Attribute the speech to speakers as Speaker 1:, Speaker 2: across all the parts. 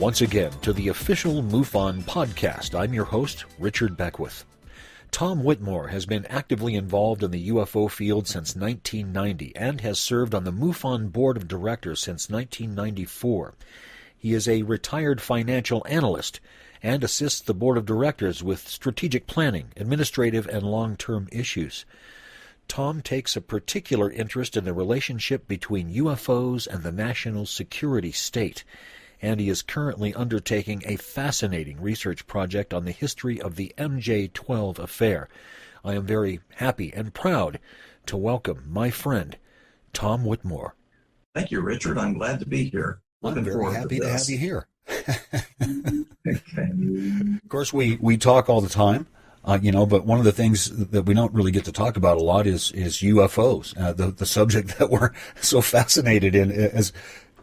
Speaker 1: once again to the official MUFON podcast. I'm your host, Richard Beckwith. Tom Whitmore has been actively involved in the UFO field since 1990 and has served on the MUFON Board of Directors since 1994. He is a retired financial analyst and assists the Board of Directors with strategic planning, administrative, and long-term issues. Tom takes a particular interest in the relationship between UFOs and the national security state, and he is currently undertaking a fascinating research project on the history of the MJ-12 affair. I am very happy and proud to welcome my friend, Tom Whitmore.
Speaker 2: Thank you, Richard. I'm glad to be here.
Speaker 1: I'm very happy to have you here.
Speaker 2: Okay.
Speaker 1: Of course, we talk all the time. But one of the things that we don't really get to talk about a lot is UFOs, the subject that we're so fascinated in.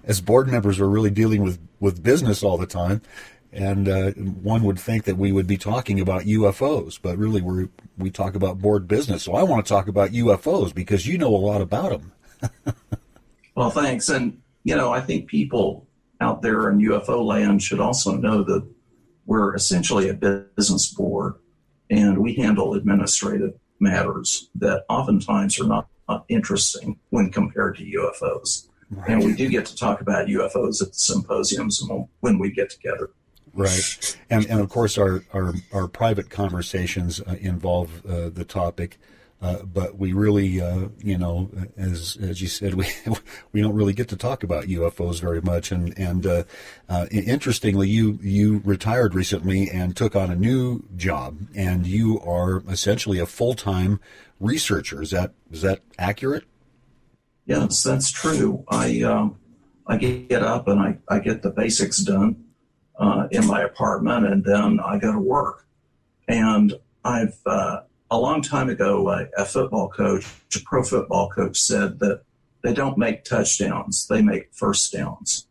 Speaker 1: As board members, we're really dealing with business all the time, and one would think that we would be talking about UFOs, but really we talk about board business. So I want to talk about UFOs because you know a lot about them.
Speaker 2: Well, thanks. And, I think people out there in UFO land should also know that we're essentially a business board. And we handle administrative matters that oftentimes are not interesting when compared to UFOs. Right. And we do get to talk about UFOs at the symposiums when we get together.
Speaker 1: Right. And of course, our private conversations involve the topic. But we really, as you said, we don't really get to talk about UFOs very much. And interestingly, you retired recently and took on a new job, and you are essentially a full-time researcher. Is that accurate?
Speaker 2: Yes, that's true. I get up and I get the basics done in my apartment, and then I go to work. And I've a long time ago, a football coach, a pro football coach, said that they don't make touchdowns, they make first downs.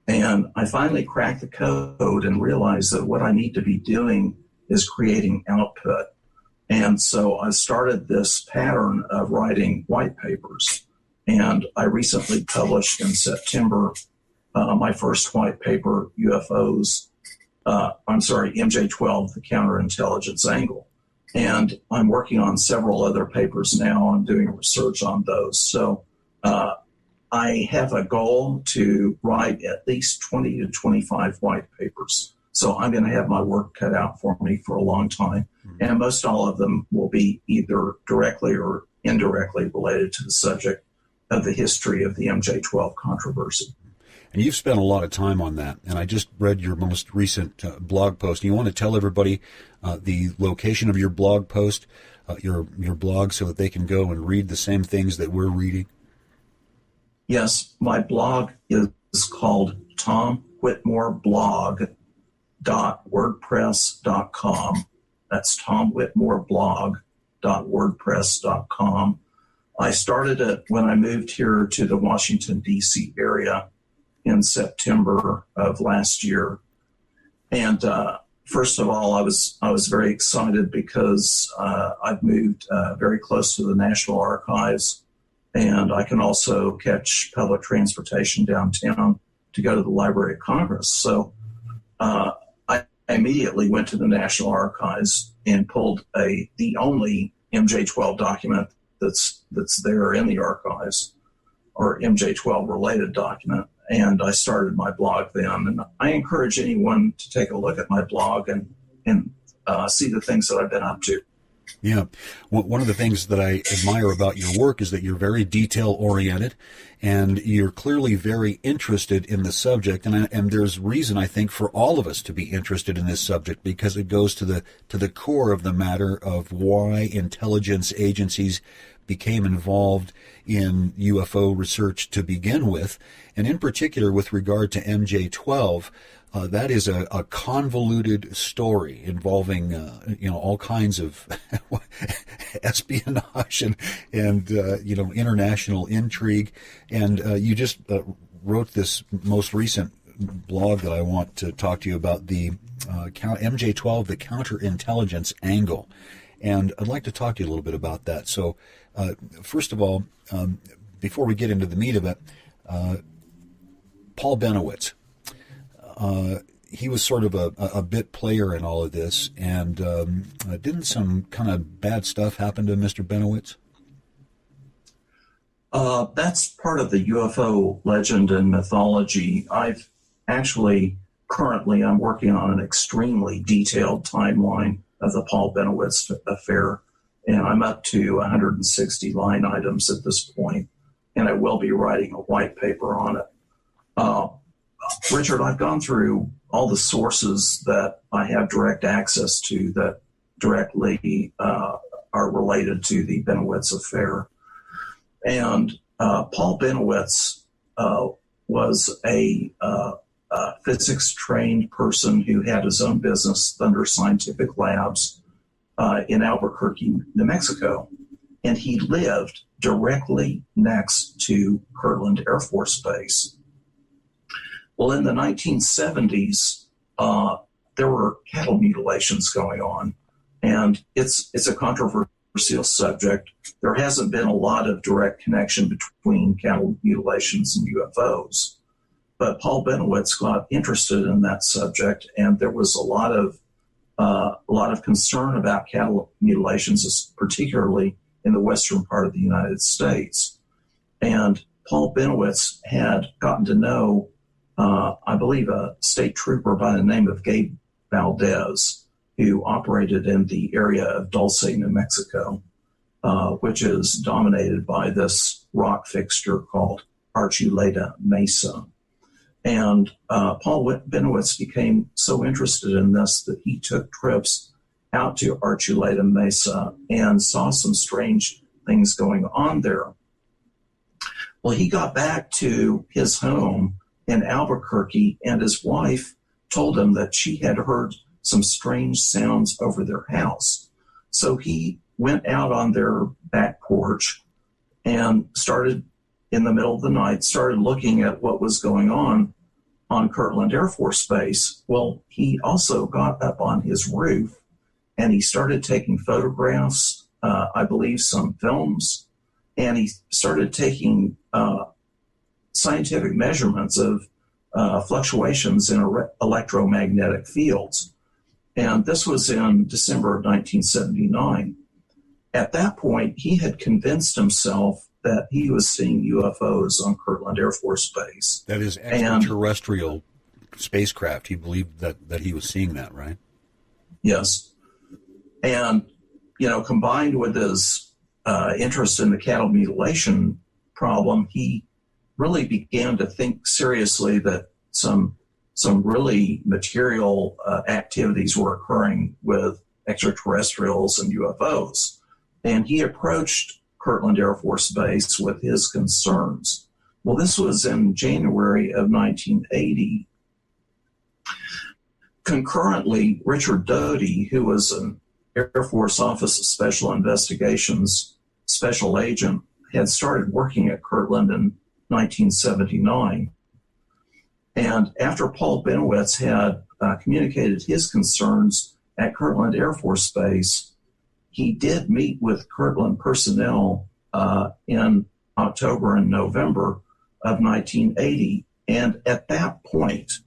Speaker 2: And I finally cracked the code and realized that what I need to be doing is creating output. And so I started this pattern of writing white papers. And I recently published in September my first white paper, MJ-12, the Counterintelligence Angle. And I'm working on several other papers now. I'm doing research on those. So I have a goal to write at least 20 to 25 white papers. So I'm going to have my work cut out for me for a long time. Mm-hmm. And most all of them will be either directly or indirectly related to the subject of the history of the MJ-12 controversy.
Speaker 1: And you've spent a lot of time on that. And I just read your most recent blog post. And you want to tell everybody the location of your blog post, your blog, so that they can go and read the same things that we're reading?
Speaker 2: Yes, my blog is called tomwhitmoreblog.wordpress.com. That's tomwhitmoreblog.wordpress.com. I started it when I moved here to the Washington, D.C. area in September of last year. And first of all, I was very excited because I've moved very close to the National Archives, and I can also catch public transportation downtown to go to the Library of Congress. So I immediately went to the National Archives and pulled the only MJ-12 document that's there in the archives, or MJ-12 related document. And I started my blog then. And I encourage anyone to take a look at my blog and see the things that I've been up to.
Speaker 1: Yeah. One of the things that I admire about your work is that you're very detail-oriented, and you're clearly very interested in the subject. And there's reason, I think, for all of us to be interested in this subject, because it goes to the core of the matter of why intelligence agencies became involved in UFO research to begin with, and in particular with regard to MJ-12. That is a convoluted story involving, all kinds of espionage and international intrigue. And you just wrote this most recent blog that I want to talk to you about, the MJ-12, the Counterintelligence Angle. And I'd like to talk to you a little bit about that. So, first of all, before we get into the meat of it, Paul Benowitz, he was sort of a bit player in all of this, and didn't some kind of bad stuff happen to Mr. Benowitz?
Speaker 2: That's part of the UFO legend and mythology. I'm working on an extremely detailed timeline of the Paul Benowitz affair, and I'm up to 160 line items at this point, and I will be writing a white paper on it. Richard, I've gone through all the sources that I have direct access to that directly are related to the Benowitz affair. And Paul Benowitz was a physics-trained person who had his own business, Thunder Scientific Labs, in Albuquerque, New Mexico. And he lived directly next to Kirtland Air Force Base. Well, in the 1970s, there were cattle mutilations going on, and it's a controversial subject. There hasn't been a lot of direct connection between cattle mutilations and UFOs, but Paul Benowitz got interested in that subject, and there was a lot of concern about cattle mutilations, particularly in the western part of the United States. And Paul Benowitz had gotten to know, I believe, a state trooper by the name of Gabe Valdez, who operated in the area of Dulce, New Mexico, which is dominated by this rock fixture called Archuleta Mesa. And Paul Benowitz became so interested in this that he took trips out to Archuleta Mesa and saw some strange things going on there. Well, he got back to his home in Albuquerque, and his wife told him that she had heard some strange sounds over their house. So he went out on their back porch and started, in the middle of the night, started looking at what was going on Kirtland Air Force Base. Well, he also got up on his roof and he started taking photographs, I believe some films, and he started taking scientific measurements of fluctuations in electromagnetic fields. And this was in December of 1979. At that point, he had convinced himself that he was seeing UFOs on Kirtland Air Force Base.
Speaker 1: That is extraterrestrial spacecraft. He believed that he was seeing that, right?
Speaker 2: Yes. And, combined with his interest in the cattle mutilation problem, he really began to think seriously that some really material activities were occurring with extraterrestrials and UFOs. And he approached Kirtland Air Force Base with his concerns. Well, this was in January of 1980. Concurrently, Richard Doty, who was an Air Force Office of Special Investigations special agent, had started working at Kirtland in 1979. And after Paul Benowitz had communicated his concerns at Kirtland Air Force Base, he did meet with Kirtland personnel in October and November of 1980. And at that point,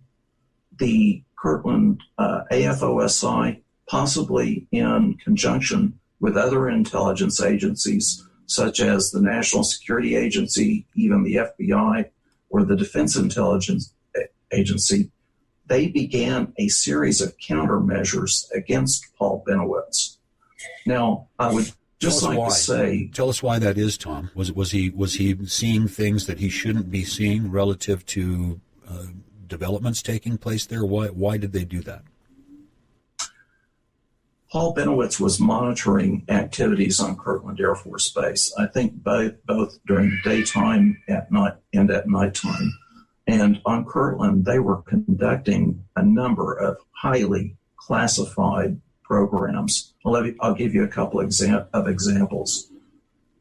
Speaker 2: the Kirtland AFOSI, possibly in conjunction with other intelligence agencies, such as the National Security Agency, even the FBI, or the Defense Intelligence Agency, they began a series of countermeasures against Paul Benowitz. Now, I would just like to say...
Speaker 1: Tell us why that is, Tom. Was he seeing things that he shouldn't be seeing relative to developments taking place there? Why did they do that?
Speaker 2: Paul Benowitz was monitoring activities on Kirtland Air Force Base, I think both during the daytime and at nighttime. And on Kirtland, they were conducting a number of highly classified programs. I'll give you a couple of examples.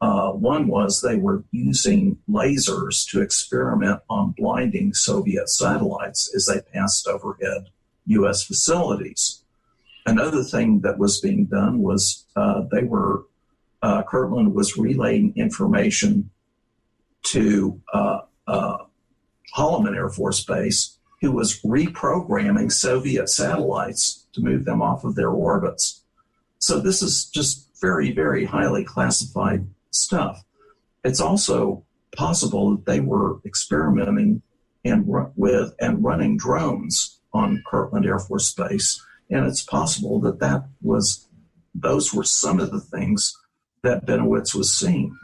Speaker 2: One was they were using lasers to experiment on blinding Soviet satellites as they passed overhead U.S. facilities. Another thing that was being done was Kirtland was relaying information to Holloman Air Force Base who was reprogramming Soviet satellites to move them off of their orbits. So this is just very, very highly classified stuff. It's also possible that they were experimenting with and running drones on Kirtland Air Force Base, and it's possible that those were some of the things that Benowitz was seeing.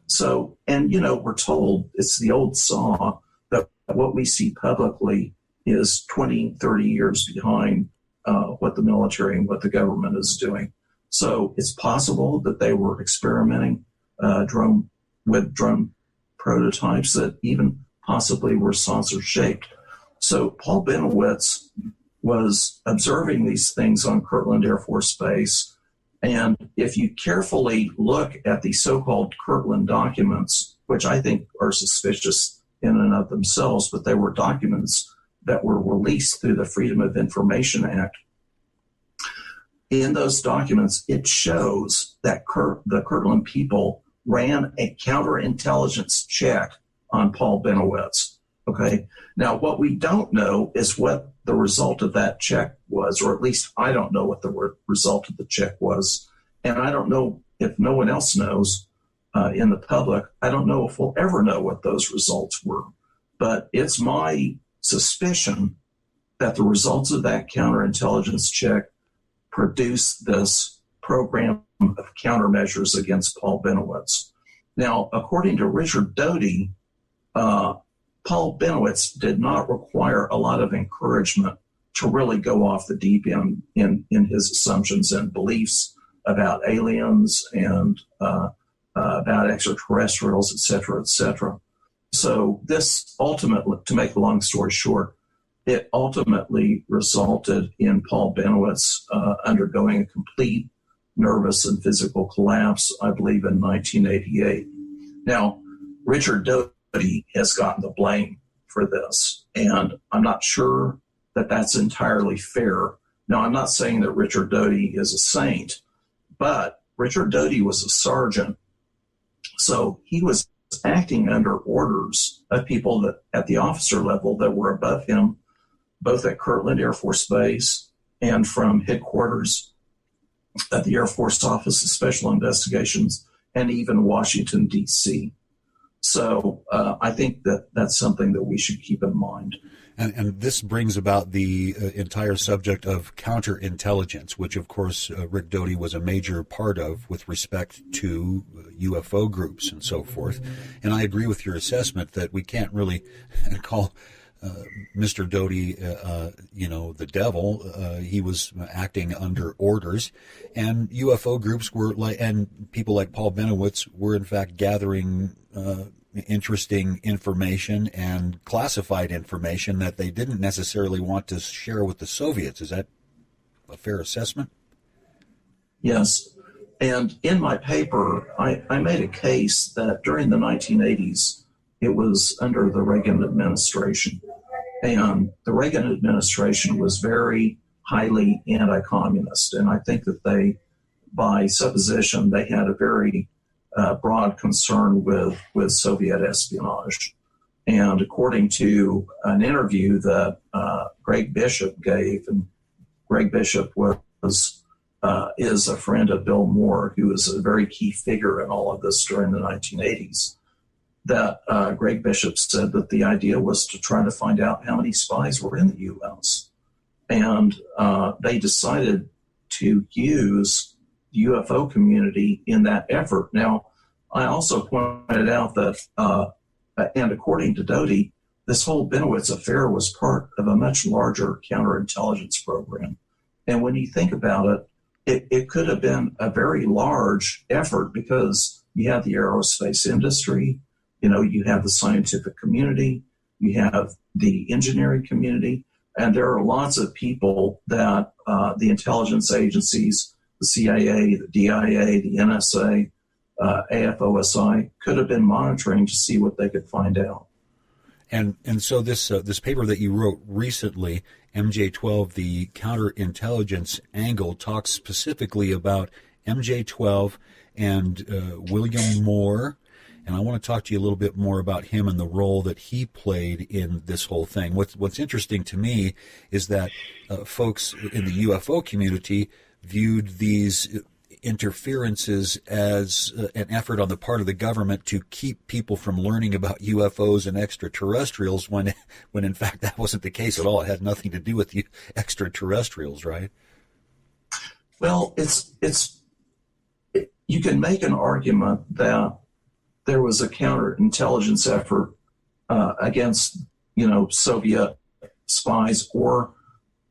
Speaker 2: So, and we're told, it's the old saw, that what we see publicly is 20, 30 years behind what the military and what the government is doing. So it's possible that they were experimenting with drone prototypes that even possibly were saucer-shaped. So Paul Benowitz was observing these things on Kirtland Air Force Base. And if you carefully look at the so-called Kirtland documents, which I think are suspicious in and of themselves, but they were documents that were released through the Freedom of Information Act. In those documents, it shows that the Kirtland people ran a counterintelligence check on Paul Benowitz. Okay. Now, what we don't know is what the result of that check was, or at least I don't know what the result of the check was. And I don't know if no one else knows in the public. I don't know if we'll ever know what those results were. But it's my suspicion that the results of that counterintelligence check produced this program of countermeasures against Paul Benowitz. Now, according to Richard Doty, Paul Benowitz did not require a lot of encouragement to really go off the deep end in his assumptions and beliefs about aliens and about extraterrestrials, et cetera, et cetera. So this ultimately, to make a long story short, it ultimately resulted in Paul Benowitz undergoing a complete nervous and physical collapse, I believe, in 1988. Now, Richard Doty has gotten the blame for this, and I'm not sure that that's entirely fair. Now, I'm not saying that Richard Doty is a saint, but Richard Doty was a sergeant, so he was acting under orders of people that at the officer level that were above him, both at Kirtland Air Force Base and from headquarters at the Air Force Office of Special Investigations and even Washington, D.C. So I think that that's something that we should keep in mind.
Speaker 1: And this brings about the entire subject of counterintelligence, which, of course, Rick Doty was a major part of with respect to UFO groups and so forth. And I agree with your assessment that we can't really call Mr. Doty, the devil. He was acting under orders. And UFO groups were and people like Paul Benowitz were, in fact, gathering interesting information and classified information that they didn't necessarily want to share with the Soviets. Is that a fair assessment?
Speaker 2: Yes. And in my paper, I made a case that during the 1980s, it was under the Reagan administration. And the Reagan administration was very highly anti-communist. And I think that they, by supposition, they had a very broad concern with Soviet espionage. And according to an interview that Greg Bishop gave, and Greg Bishop is a friend of Bill Moore, who was a very key figure in all of this during the 1980s, that Greg Bishop said that the idea was to try to find out how many spies were in the U.S. And they decided to use the UFO community in that effort. Now, I also pointed out that, and according to Doty, this whole Benowitz affair was part of a much larger counterintelligence program. And when you think about it, it could have been a very large effort because you have the aerospace industry, you have the scientific community, you have the engineering community, and there are lots of people that the intelligence agencies, the CIA, the DIA, the NSA, AFOSI could have been monitoring to see what they could find out.
Speaker 1: And so this paper that you wrote recently, MJ-12, the counterintelligence angle, talks specifically about MJ-12 and William Moore and I want to talk to you a little bit more about him and the role that he played in this whole thing. What's interesting to me is that folks in the UFO community viewed these interferences as an effort on the part of the government to keep people from learning about UFOs and extraterrestrials, when in fact that wasn't the case at all. It had nothing to do with the extraterrestrials, right?
Speaker 2: Well, you can make an argument that there was a counterintelligence effort against, Soviet spies, or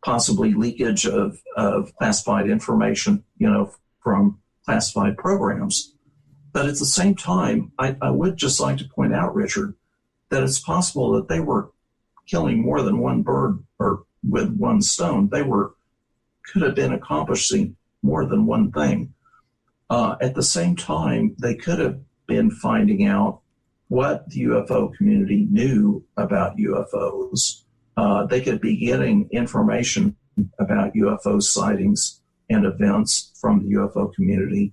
Speaker 2: possibly leakage of classified information, from classified programs. But at the same time, I would just like to point out, Richard, that it's possible that they were killing more than one bird or with one stone. They could have been accomplishing more than one thing. At the same time, they could have been finding out what the UFO community knew about UFOs. They could be getting information about UFO sightings and events from the UFO community.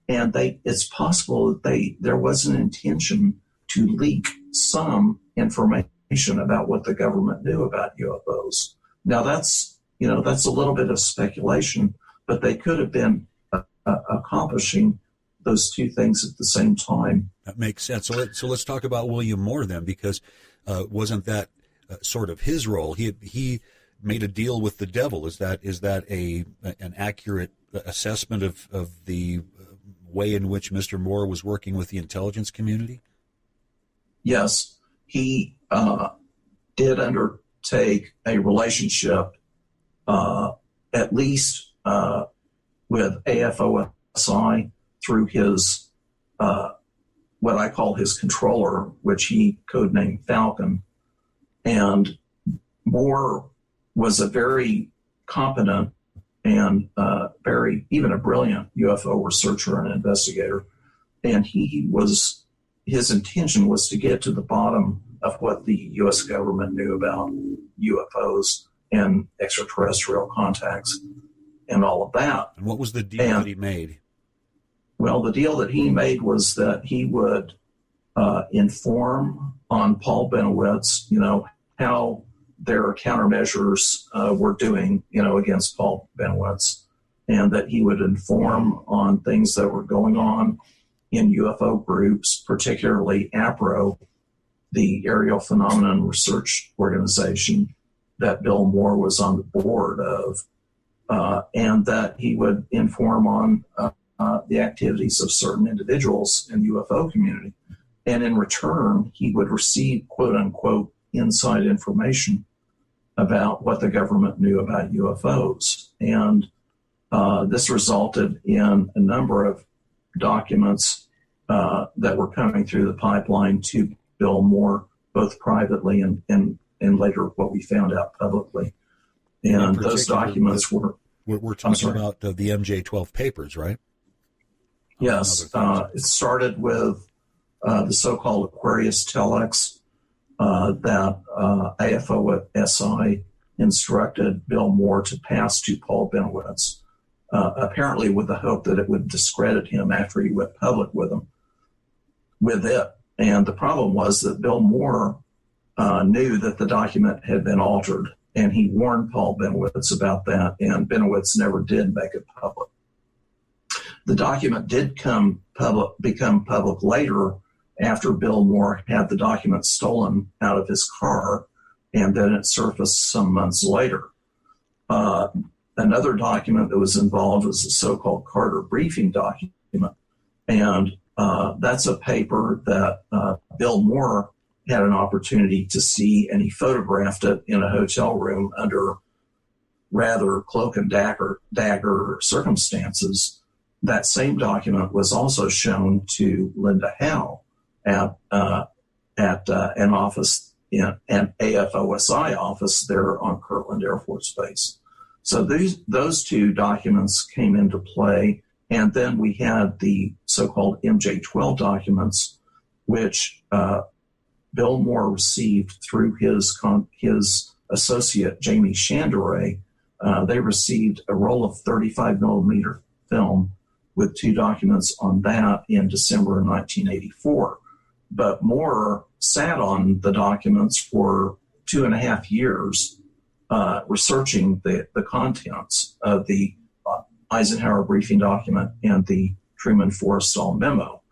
Speaker 2: And it's possible that there was an intention to leak some information about what the government knew about UFOs. Now that's a little bit of speculation, but they could have been accomplishing those two things at the same time. That makes sense. So let's talk about William Moore then, because wasn't that sort of his role? He made a deal with the devil. Is that an accurate assessment of the way in which Mr. Moore was working with the intelligence community? Yes, he did undertake a relationship, at least with AFOSI, through his, what I call his controller, which he codenamed Falcon. And Moore was a very competent and even a brilliant UFO researcher and investigator. And his intention was to get to the bottom of what the U.S. government knew about UFOs and extraterrestrial contacts and all of that. And what was the deal that he made? Well, the deal that he made was that he would inform on Paul Benowitz, how their countermeasures were doing, against Paul Benowitz, and that he would inform on things that were going on in UFO groups, particularly APRO, the Aerial Phenomenon Research Organization that Bill Moore was on the board of, and that he would inform on the activities of certain individuals in the UFO community. And in return, he would receive, quote unquote, inside information about what the government knew about UFOs. And this resulted in a number of documents that were coming through the pipeline to Bill Moore, both privately and later what we found out publicly. And those documents were... We're talking about the MJ-12 papers, right? Yes. It started with the so-called Aquarius Telex that AFOSI instructed Bill Moore to pass to Paul Benowitz, apparently with the hope that it would discredit him after he went public with it. And the problem was that Bill Moore knew that the document had been altered, and he warned Paul Benowitz about that, and Benowitz never did make it public. The document did become public later, after Bill Moore had the document stolen out of his car, and then it surfaced some months later. Another document that was involved was the so-called Carter Briefing document, and that's a paper that Bill Moore had an opportunity to see, and he photographed it in a hotel room under rather cloak and dagger circumstances. That same document was also shown to Linda Howe at an office, an AFOSI office there on Kirtland Air Force Base. So those two documents came into play, and then we had the so-called MJ-12 documents, which Bill Moore received through his associate, Jamie Chandray. They received a roll of 35 millimeter film with two documents on that in December of 1984. but Moore sat on the documents for 2.5 years, researching the contents of the Eisenhower briefing document and the Truman-Forrestal memo.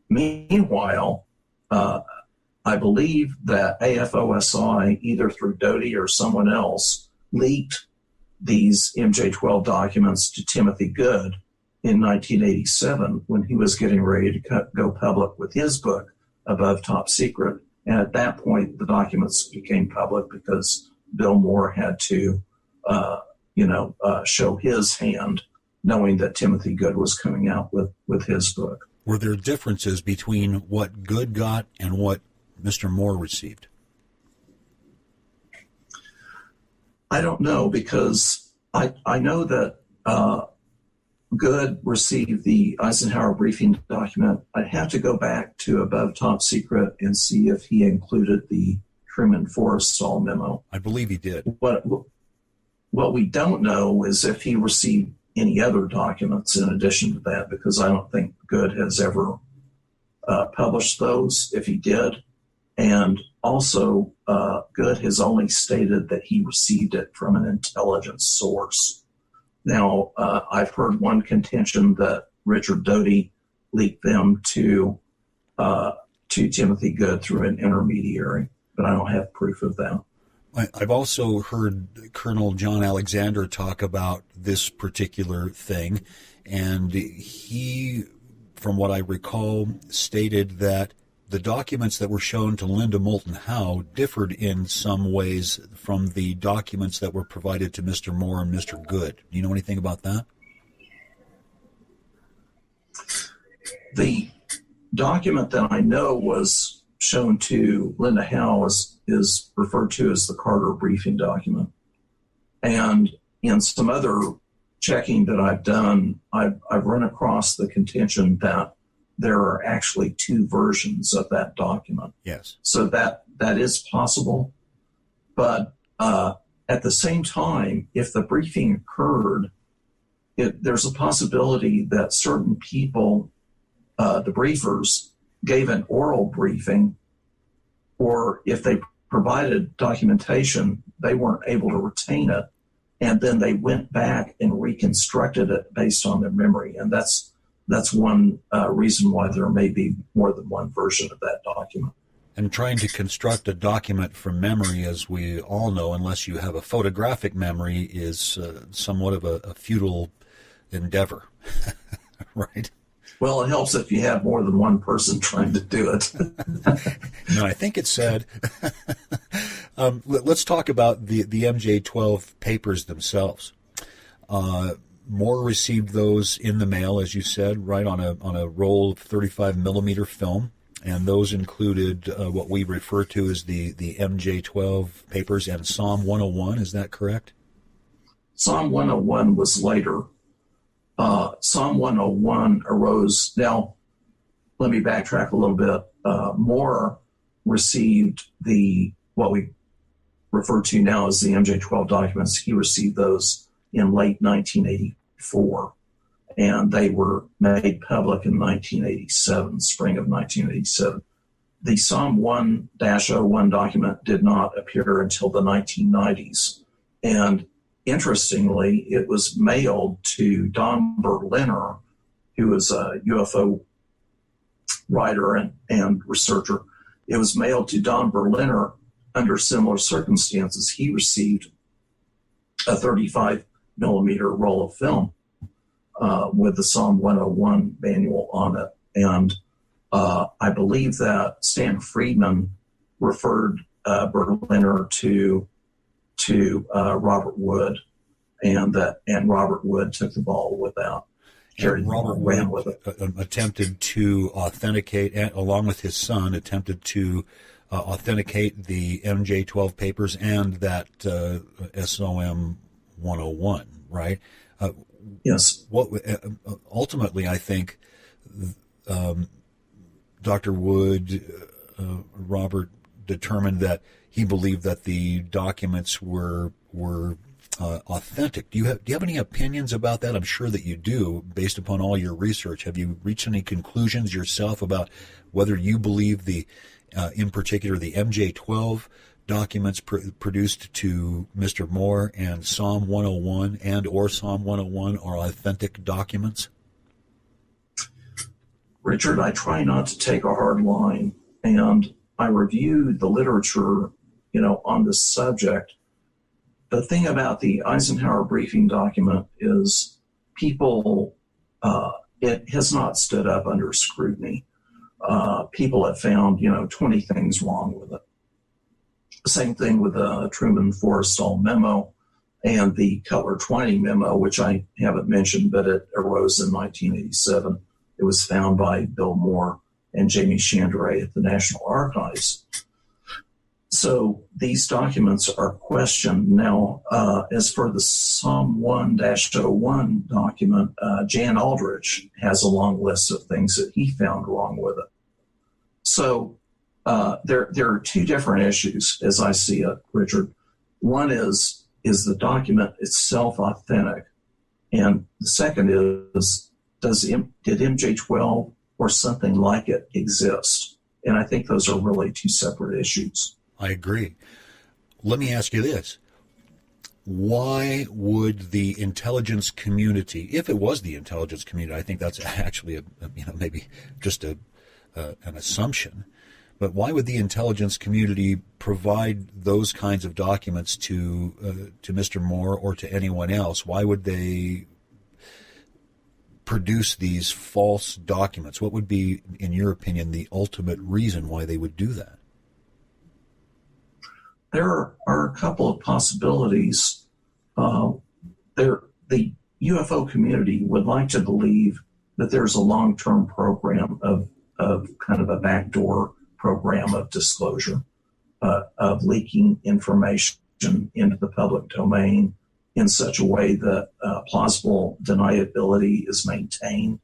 Speaker 2: Meanwhile, I believe that AFOSI, either through Doty or someone else, leaked these MJ-12 documents to Timothy Good in 1987 when he was getting ready to go public with his book, Above Top Secret. And at that point, the documents became public because Bill Moore had to, show his hand, knowing that Timothy Good was coming out with his book.
Speaker 1: Were there differences between what Good got and what Mr. Moore received?
Speaker 2: I don't know, because I know that Good received the Eisenhower briefing document. I'd have to go back to Above Top Secret and see if he included the Truman-Forrestal memo.
Speaker 1: I believe he did.
Speaker 2: What we don't know is if he received any other documents in addition to that, because I don't think Good has ever published those, if he did. And also, Good has only stated that he received it from an intelligence source. Now, I've heard one contention that Richard Doty leaked them to Timothy Good through an intermediary, but I don't have proof of that.
Speaker 1: I've also heard Colonel John Alexander talk about this particular thing, and he, from what I recall, stated that the documents that were shown to Linda Moulton Howe differed in some ways from the documents that were provided to Mr. Moore and Mr. Good. Do you know anything about that?
Speaker 2: The document that I know was shown to Linda Howe is referred to as the Carter briefing document. And in some other checking that I've done, I've run across the contention that there are actually two versions of that document.
Speaker 1: Yes.
Speaker 2: So that is possible. But at the same time, if the briefing occurred, there's a possibility that certain people, the briefers, gave an oral briefing, or if they provided documentation, they weren't able to retain it, and then they went back and reconstructed it based on their memory. And that's one reason why there may be more than one version of that document.
Speaker 1: And trying to construct a document from memory, as we all know, unless you have a photographic memory, is somewhat of a futile endeavor, right?
Speaker 2: Well, it helps if you have more than one person trying to do it.
Speaker 1: No, I think it's sad. Let's talk about the MJ-12 papers themselves. Moore received those in the mail, as you said, right on a roll of 35 millimeter film, and those included what we refer to as the MJ-12 papers and Psalm 101. Is that correct?
Speaker 2: Psalm 101 was later. Psalm 101 arose. Now, let me backtrack a little bit. Moore received what we refer to now as the MJ-12 documents. He received those in late 1984, and they were made public in 1987, spring of 1987. The Psalm 1-01 document did not appear until the 1990s, and interestingly, it was mailed to Don Berliner, who was a UFO writer and researcher. It was mailed to Don Berliner under similar circumstances. He received a 35 millimeter roll of film with the Psalm 101 manual on it. And I believe that Stan Friedman referred Berliner to Robert Wood, and Robert Wood took the ball with that.
Speaker 1: Robert Wood attempted to authenticate, along with his son, authenticate the MJ-12 papers and that SOM 101, right?
Speaker 2: Yes.
Speaker 1: What ultimately, I think, Dr. Wood, Robert determined that he believed that the documents were authentic. Do you have any opinions about that? I'm sure that you do, based upon all your research. Have you reached any conclusions yourself about whether you believe in particular, the MJ-12 documents produced to Mr. Moore and Psalm 101 or Psalm 101 are authentic documents?
Speaker 2: Richard, I try not to take a hard line, and I reviewed the literature, on this subject. The thing about the Eisenhower briefing document is it has not stood up under scrutiny. People have found, 20 things wrong with it. Same thing with the Truman-Forrestal memo and the Cutler-Twining memo, which I haven't mentioned, but it arose in 1987. It was found by Bill Moore and Jamie Chandray at the National Archives. So these documents are questioned. Now, as for the Psalm 1-01 document, Jan Aldrich has a long list of things that he found wrong with it. So there are two different issues as I see it, Richard. One is the document itself authentic? And the second is, did MJ-12 or something like it exist? And I think those are really two separate issues.
Speaker 1: I agree. Let me ask you this. Why would the intelligence community, if it was the intelligence community, I think that's actually maybe just an assumption, but why would the intelligence community provide those kinds of documents to Mr. Moore or to anyone else? Why would they produce these false documents? What would be, in your opinion, the ultimate reason why they would do that?
Speaker 2: There are a couple of possibilities. The UFO community would like to believe that there's a long-term program of kind of a backdoor program of disclosure, of leaking information into the public domain in such a way that plausible deniability is maintained,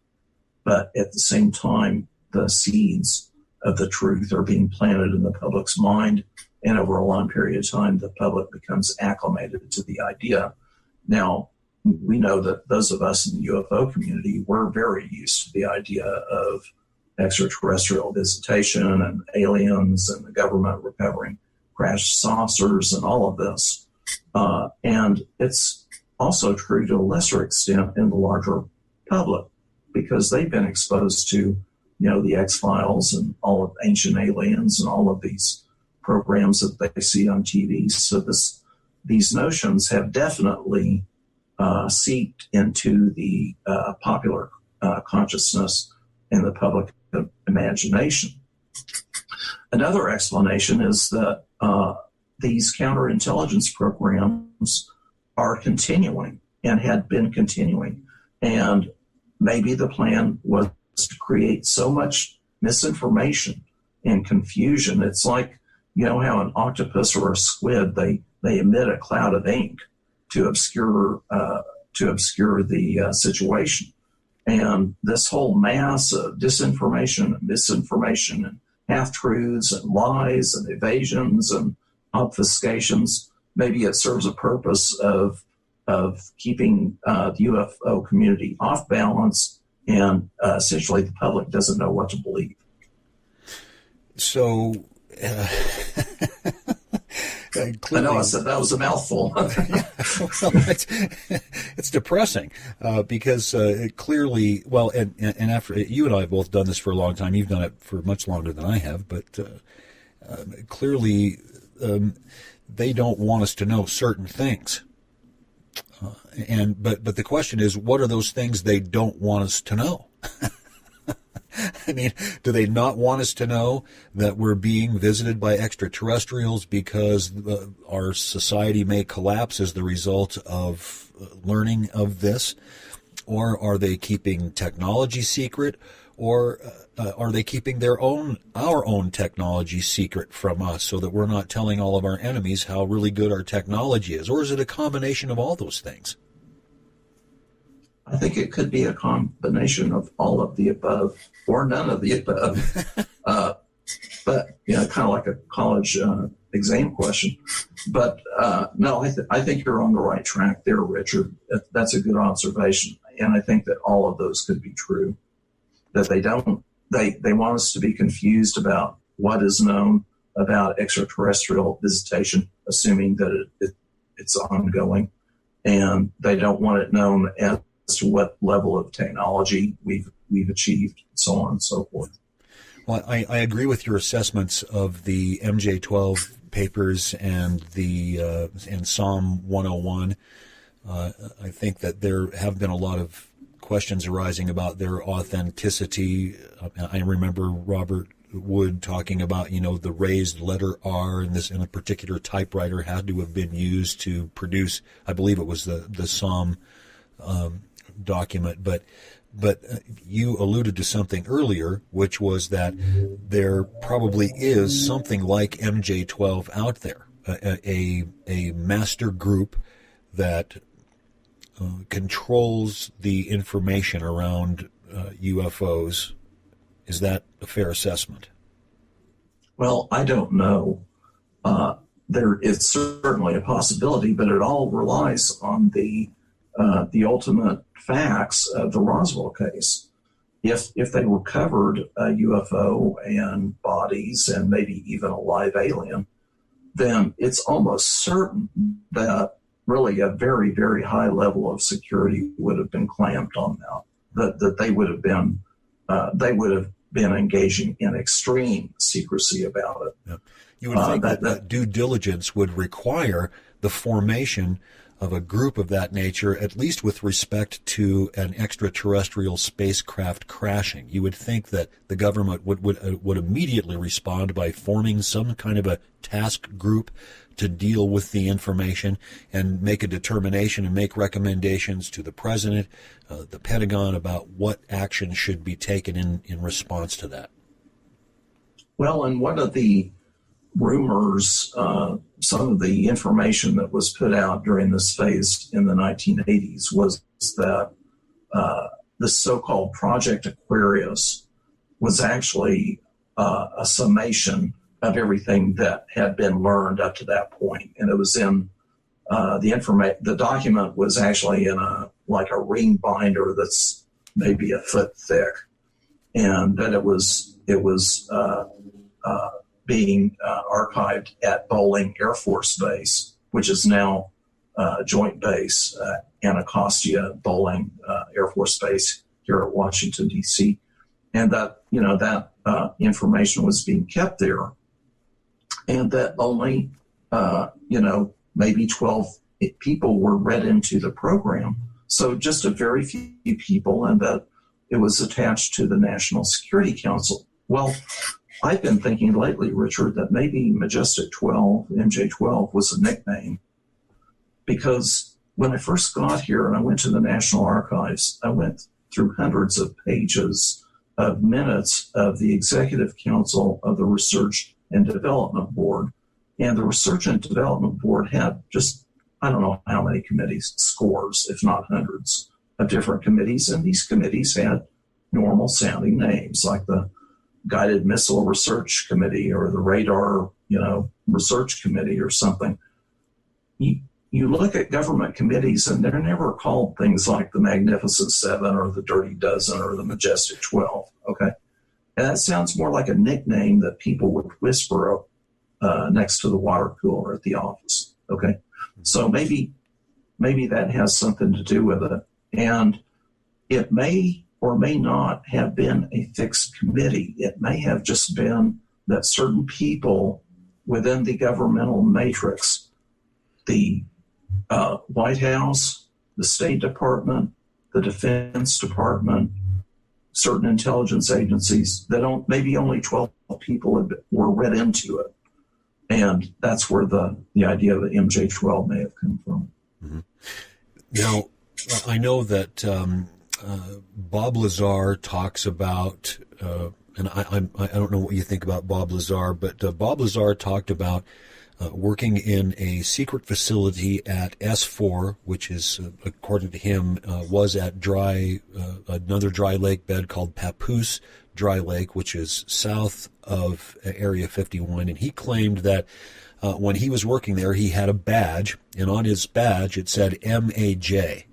Speaker 2: but at the same time, the seeds of the truth are being planted in the public's mind, and over a long period of time, the public becomes acclimated to the idea. Now, we know that those of us in the UFO community, we're very used to the idea of extraterrestrial visitation and aliens and the government recovering crashed saucers and all of this. And it's also true to a lesser extent in the larger public, because they've been exposed to, the X-Files and all of Ancient Aliens and all of these programs that they see on TV. So these notions have definitely seeped into the popular consciousness and the public imagination. Another explanation is that these counterintelligence programs are continuing and had been continuing. And maybe the plan was to create so much misinformation and confusion. It's like, how an octopus or a squid, they emit a cloud of ink to obscure the situation. And this whole mass of disinformation and misinformation and half-truths and lies and evasions and obfuscations, maybe it serves a purpose of keeping the UFO community off balance, and essentially the public doesn't know what to believe.
Speaker 1: So,
Speaker 2: I know I said that was a mouthful.
Speaker 1: Well, it's depressing because clearly, well, and after you and I have both done this for a long time, you've done it for much longer than I have, but clearly they don't want us to know certain things. But the question is, what are those things they don't want us to know? I mean, do they not want us to know that we're being visited by extraterrestrials because our society may collapse as the result of learning of this? Or are they keeping technology secret? Or are they keeping our own technology secret from us so that we're not telling all of our enemies how really good our technology is? Or is it a combination of all those things?
Speaker 2: I think it could be a combination of all of the above or none of the above. But, kind of like a college exam question. But no, I think you're on the right track there, Richard. That's a good observation. And I think that all of those could be true. That they want us to be confused about what is known about extraterrestrial visitation, assuming that it's ongoing. And they don't want it known as to what level of technology we've achieved, and so on and so forth.
Speaker 1: Well, I agree with your assessments of the MJ-12 papers and and Psalm 101. I think that there have been a lot of questions arising about their authenticity. I remember Robert Wood talking about, the raised letter R in a particular typewriter had to have been used to produce, I believe it was the Psalm document, but you alluded to something earlier, which was that there probably is something like MJ-12 out there, a master group that controls the information around UFOs. Is that a fair assessment?
Speaker 2: Well, I don't know. There is certainly a possibility, but it all relies on the ultimate facts of the Roswell case. If they recovered a UFO and bodies and maybe even a live alien, then it's almost certain that really a very, very high level of security would have been clamped on them. That they would have been engaging in extreme secrecy about it.
Speaker 1: Yeah. You would think that due diligence would require the formation of a group of that nature, at least with respect to an extraterrestrial spacecraft crashing. You would think that the government would immediately respond by forming some kind of a task group to deal with the information and make a determination and make recommendations to the president, the Pentagon, about what action should be taken in response to that.
Speaker 2: Well, and one of the rumors, some of the information that was put out during this phase in the 1980s was that the so-called Project Aquarius was actually a summation of everything that had been learned up to that point. And it was in the document was actually in a ring binder that's maybe a foot thick, and that it was being archived at Bolling Air Force Base, which is now Joint Base Anacostia Bolling Air Force Base here at Washington, D.C. And that information was being kept there, and that only maybe 12 people were read into the program. So just a very few people, and that it was attached to the National Security Council. Well, I've been thinking lately, Richard, that maybe Majestic 12, MJ-12, was a nickname, because when I first got here and I went to the National Archives, I went through hundreds of pages of minutes of the Executive Council of the Research and Development Board. And the Research and Development Board had just, I don't know how many committees, scores, if not hundreds, of different committees. And these committees had normal sounding names, like the Guided Missile Research Committee or the Radar, Research Committee or something. You look at government committees and they're never called things like the Magnificent Seven or the Dirty Dozen or the Majestic 12, okay? And that sounds more like a nickname that people would whisper next to the water cooler at the office, okay? So maybe that has something to do with it. And it may or may not have been a fixed committee. It may have just been that certain people within the governmental matrix, the White House, the State Department, the Defense Department, certain intelligence agencies, that maybe only 12 people were read into it. And that's where the idea of the MJ-12 may have come from.
Speaker 1: Mm-hmm. Now, I know that Bob Lazar talks about, and I don't know what you think about Bob Lazar, but Bob Lazar talked about working in a secret facility at S4, which is, according to him, was at another dry lake bed called Papoose Dry Lake, which is south of Area 51. And he claimed that When he was working there, he had a badge, and on his badge it said MAJ,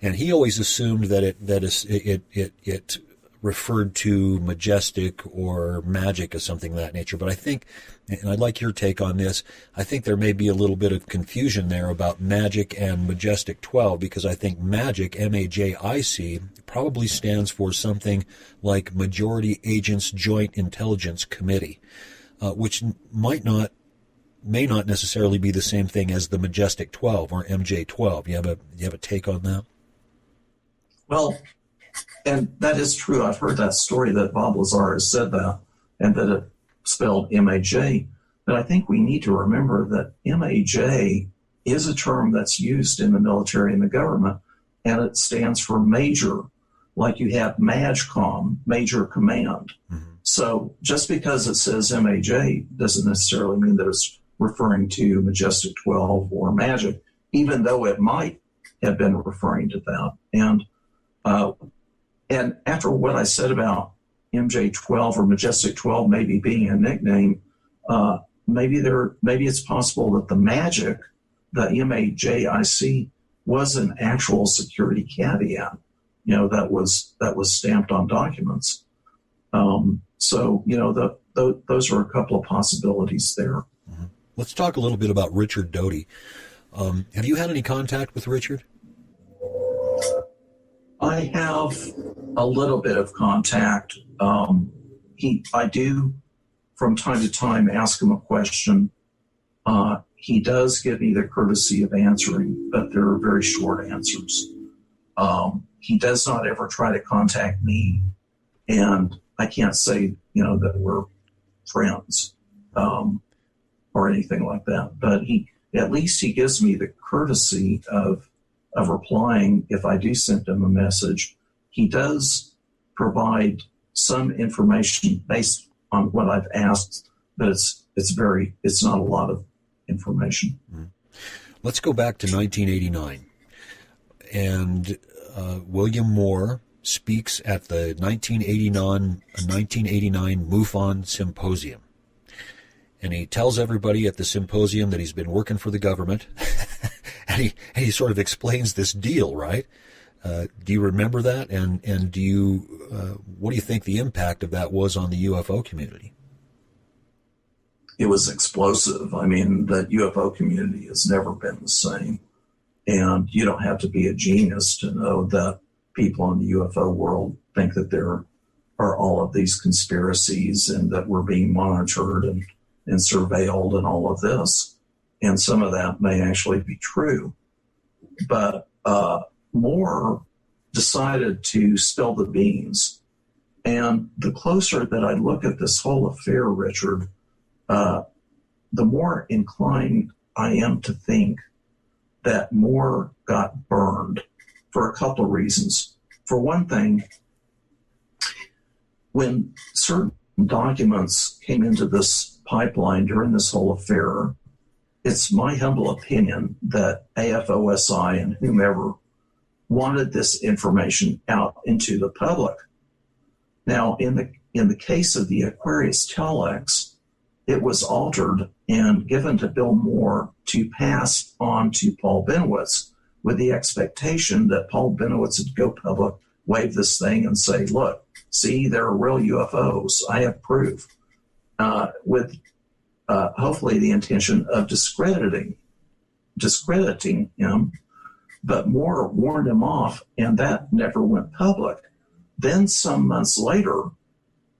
Speaker 1: and he always assumed that it referred to majestic or magic or something of that nature. But I think, and I'd like your take on this, I think there may be a little bit of confusion there about magic and majestic 12, because I think magic, MAJIC, probably stands for something like Majority Agents Joint Intelligence Committee, which may not necessarily be the same thing as the majestic 12 or MJ-12. You have a take on that?
Speaker 2: Well, and that is true. I've heard that story that Bob Lazar has said that, and that it spelled MAJ. But I think we need to remember that MAJ is a term that's used in the military and the government, and it stands for major, like you have MAJCOM, Major Command. Mm-hmm. So just because it says MAJ doesn't necessarily mean that it's referring to Majestic 12 or Magic, even though it might have been referring to that. And after what I said about MJ-12 or Majestic 12 maybe being a nickname, maybe it's possible that the Magic, the MAJIC, was an actual security caveat, that was stamped on documents. So those are a couple of possibilities there.
Speaker 1: Mm-hmm. Let's talk a little bit about Richard Doty. Have you had any contact with Richard?
Speaker 2: I have a little bit of contact. I do, from time to time, ask him a question. He does give me the courtesy of answering, but they're very short answers. He does not ever try to contact me, and I can't say, that we're friends or anything like that. But at least he gives me the courtesy of replying if I do send him a message. He does provide some information based on what I've asked, but it's not a lot of information.
Speaker 1: Mm-hmm. Let's go back to 1989, and William Moore speaks at the 1989 MUFON Symposium. And he tells everybody at the symposium that he's been working for the government, and he sort of explains this deal, right? Do you remember that? And what do you think the impact of that was on the UFO community?
Speaker 2: It was explosive. I mean, the UFO community has never been the same. And you don't have to be a genius to know that people in the UFO world think that there are all of these conspiracies and that we're being monitored and surveilled and all of this. And some of that may actually be true. But Moore decided to spill the beans. And the closer that I look at this whole affair, Richard, the more inclined I am to think that Moore got burned for a couple of reasons. For one thing, when certain documents came into this pipeline during this whole affair, it's my humble opinion that AFOSI and whomever wanted this information out into the public. Now, in the case of the Aquarius telex, it was altered and given to Bill Moore to pass on to Paul Benowitz with the expectation that Paul Benowitz would go public, wave this thing and say, look, see, there are real UFOs. I have proof. With hopefully the intention of discrediting him. But Moore warned him off, and that never went public. Then some months later,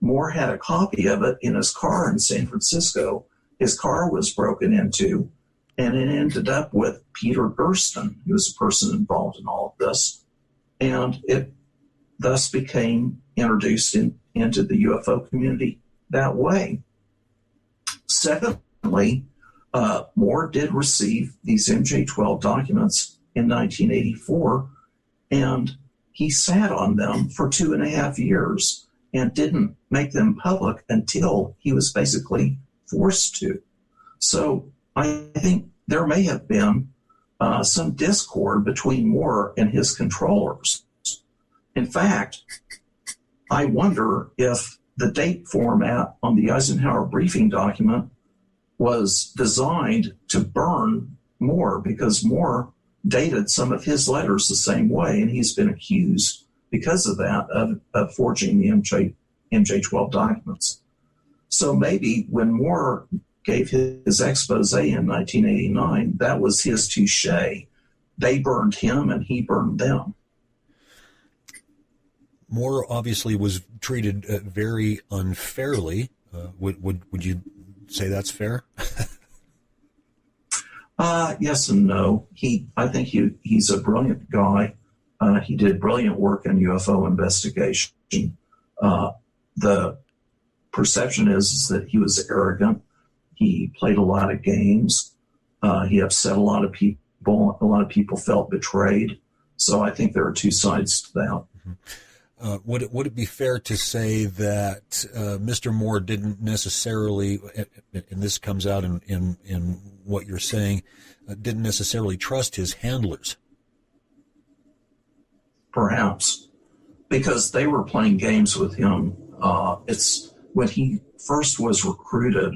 Speaker 2: Moore had a copy of it in his car in San Francisco. His car was broken into, and it ended up with Peter Gersten, who was a person involved in all of this. And it thus became introduced into the UFO community that way. Secondly, Moore did receive these MJ-12 documents in 1984, and he sat on them for 2.5 years and didn't make them public until he was basically forced to. So I think there may have been some discord between Moore and his controllers. In fact, I wonder if the date format on the Eisenhower briefing document was designed to burn Moore because Moore dated some of his letters the same way, and he's been accused because of that of forging the MJ-12 documents. So maybe when Moore gave his expose in 1989, that was his touche. They burned him and he burned them.
Speaker 1: Moore obviously was treated very unfairly. Would you say that's fair?
Speaker 2: Yes and no. I think he's a brilliant guy. He did brilliant work in UFO investigation. The perception is that he was arrogant. He played a lot of games. He upset a lot of people. A lot of people felt betrayed. So I think there are two sides to that.
Speaker 1: Mm-hmm. Would it be fair to say that Mr. Moore didn't necessarily, and this comes out in what you're saying, didn't necessarily trust his handlers?
Speaker 2: Perhaps, because they were playing games with him. It's when he first was recruited,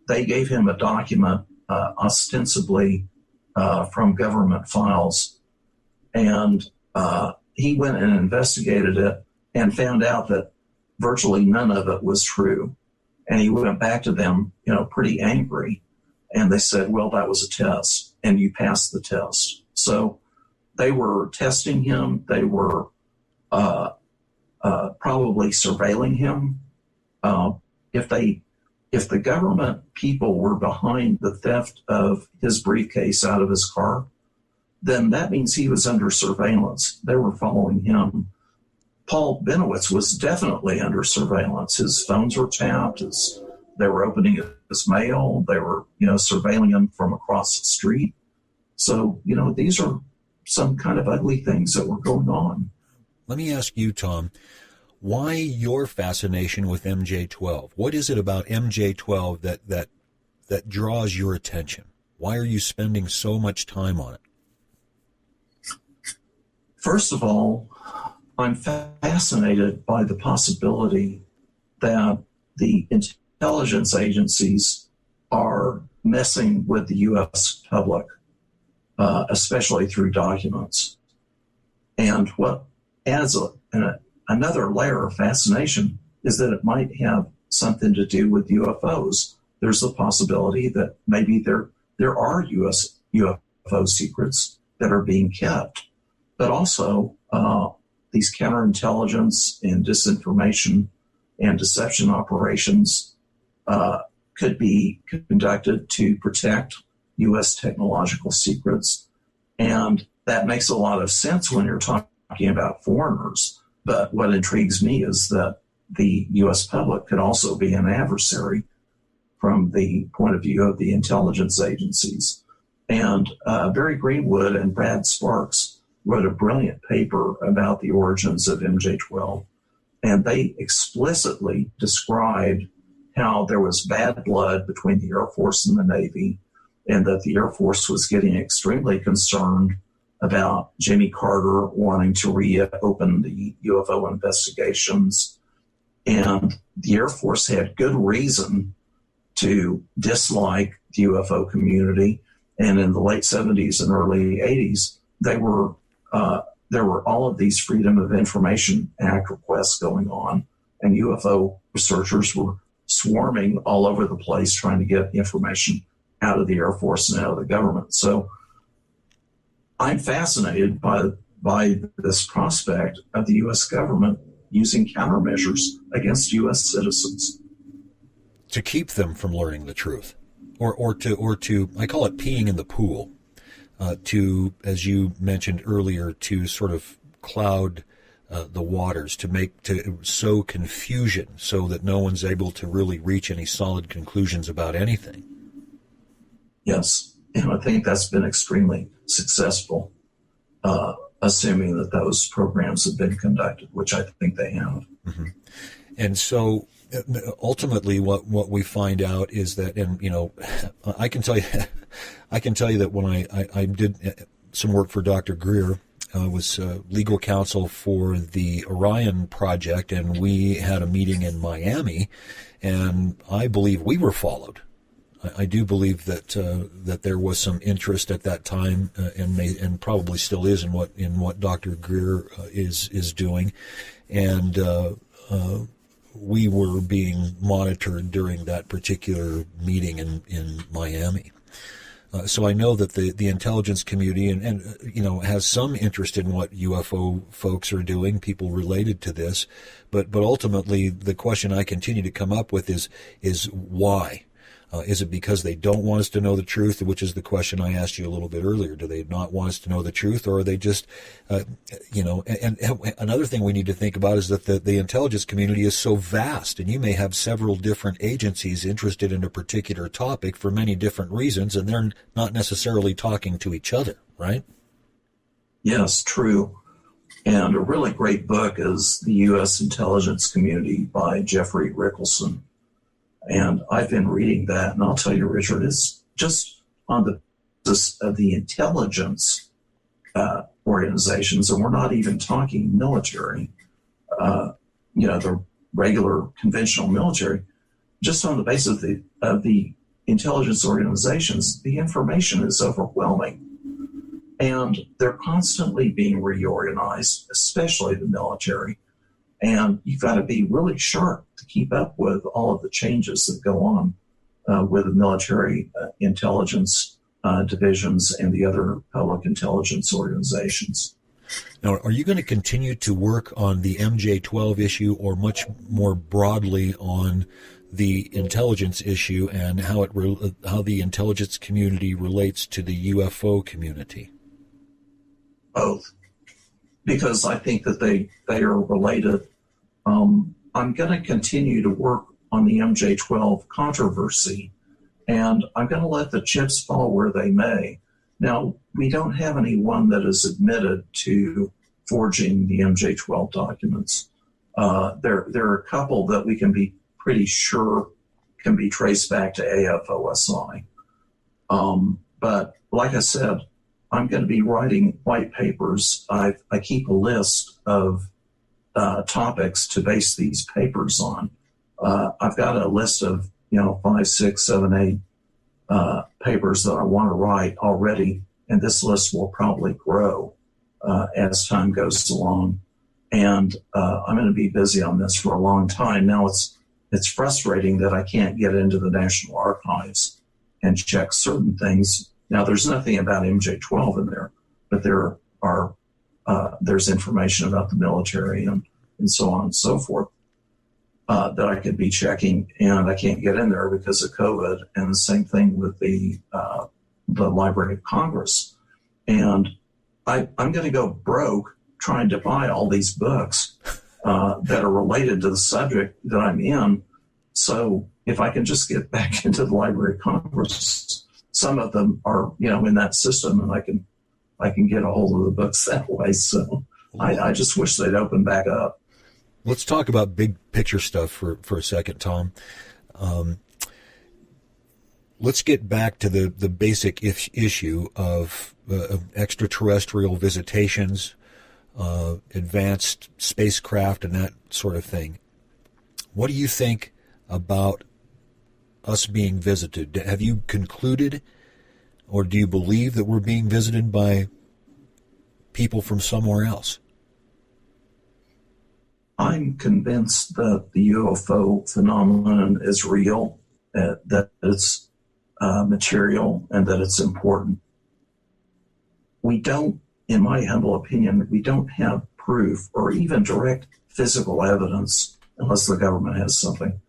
Speaker 2: they gave him a document ostensibly from government files, and he went and investigated it and found out that virtually none of it was true. And he went back to them, pretty angry. And they said, well, that was a test and you passed the test. So they were testing him. They were probably surveilling him. If the government people were behind the theft of his briefcase out of his car, then that means he was under surveillance. They were following him. Paul Benowitz was definitely under surveillance. His phones were tapped. They were opening his mail. They were, surveilling him from across the street. So, these are some kind of ugly things that were going on.
Speaker 1: Let me ask you, Tom, why your fascination with MJ-12? What is it about MJ-12 that draws your attention? Why are you spending so much time on it?
Speaker 2: First of all, I'm fascinated by the possibility that the intelligence agencies are messing with the U.S. public, especially through documents. And what adds another layer of fascination is that it might have something to do with UFOs. There's the possibility that maybe there are U.S. UFO secrets that are being kept. But also, these counterintelligence and disinformation and deception operations could be conducted to protect U.S. technological secrets. And that makes a lot of sense when you're talking about foreigners. But what intrigues me is that the U.S. public could also be an adversary from the point of view of the intelligence agencies. And Barry Greenwood and Brad Sparks wrote a brilliant paper about the origins of MJ-12, and they explicitly described how there was bad blood between the Air Force and the Navy, and that the Air Force was getting extremely concerned about Jimmy Carter wanting to reopen the UFO investigations. And the Air Force had good reason to dislike the UFO community. And in the late 70s and early 80s, there were all of these Freedom of Information Act requests going on, and UFO researchers were swarming all over the place trying to get information out of the Air Force and out of the government. So I'm fascinated by this prospect of the U.S. government using countermeasures against U.S. citizens
Speaker 1: to keep them from learning the truth, or to I call it peeing in the pool. To, as you mentioned earlier, to sort of cloud the waters, to sow confusion so that no one's able to really reach any solid conclusions about anything.
Speaker 2: Yes, and I think that's been extremely successful, assuming that those programs have been conducted, which I think they have.
Speaker 1: Mm-hmm. And so ultimately what we find out is that, and I can tell you that when I did some work for Dr. Greer, I was legal counsel for the Orion project, and we had a meeting in Miami, and I believe we were followed. I do believe that that there was some interest at that time, and probably still is in what Dr. Greer is doing, and we were being monitored during that particular meeting in Miami. So I know that the intelligence community and has some interest in what UFO folks are doing, people related to this, but ultimately the question I continue to come up with is why? Is it because they don't want us to know the truth, which is the question I asked you a little bit earlier? Do they not want us to know the truth, or are they just, and another thing we need to think about is that the intelligence community is so vast, and you may have several different agencies interested in a particular topic for many different reasons, and they're not necessarily talking to each other, right?
Speaker 2: Yes, true. And a really great book is The U.S. Intelligence Community by Jeffrey Rickelson. And I've been reading that, and I'll tell you, Richard, it's just on the basis of the intelligence organizations, and we're not even talking military, the regular conventional military, just on the basis of the intelligence organizations, the information is overwhelming. And they're constantly being reorganized, especially the military. And you've got to be really sharp to keep up with all of the changes that go on with the military intelligence divisions and the other public intelligence organizations.
Speaker 1: Now, are you going to continue to work on the MJ-12 issue, or much more broadly on the intelligence issue and how the intelligence community relates to the UFO community?
Speaker 2: Both, because I think that they are related. I'm going to continue to work on the MJ-12 controversy, and I'm going to let the chips fall where they may. Now, we don't have anyone that is admitted to forging the MJ-12 documents. There are a couple that we can be pretty sure can be traced back to AFOSI. But like I said, I'm going to be writing white papers. I keep a list of topics to base these papers on. I've got a list of 5, 6, 7, 8 papers that I want to write already, and this list will probably grow as time goes along. And I'm going to be busy on this for a long time. Now it's frustrating that I can't get into the National Archives and check certain things. Now, there's nothing about MJ-12 in there, but there's information about the military and so on and so forth that I could be checking, and I can't get in there because of COVID. And the same thing with the Library of Congress. And I'm going to go broke trying to buy all these books that are related to the subject that I'm in. So if I can just get back into the Library of Congress, some of them are, in that system, and I can get a hold of the books that way. So I just wish they'd open back up.
Speaker 1: Let's talk about big picture stuff for a second, Tom. Let's get back to the basic issue of extraterrestrial visitations, advanced spacecraft, and that sort of thing. What do you think about us being visited? Have you concluded, or do you believe that we're being visited by people from somewhere else?
Speaker 2: I'm convinced that the UFO phenomenon is real, that it's material, and that it's important. We don't, in my humble opinion, we don't have proof or even direct physical evidence, unless the government has something,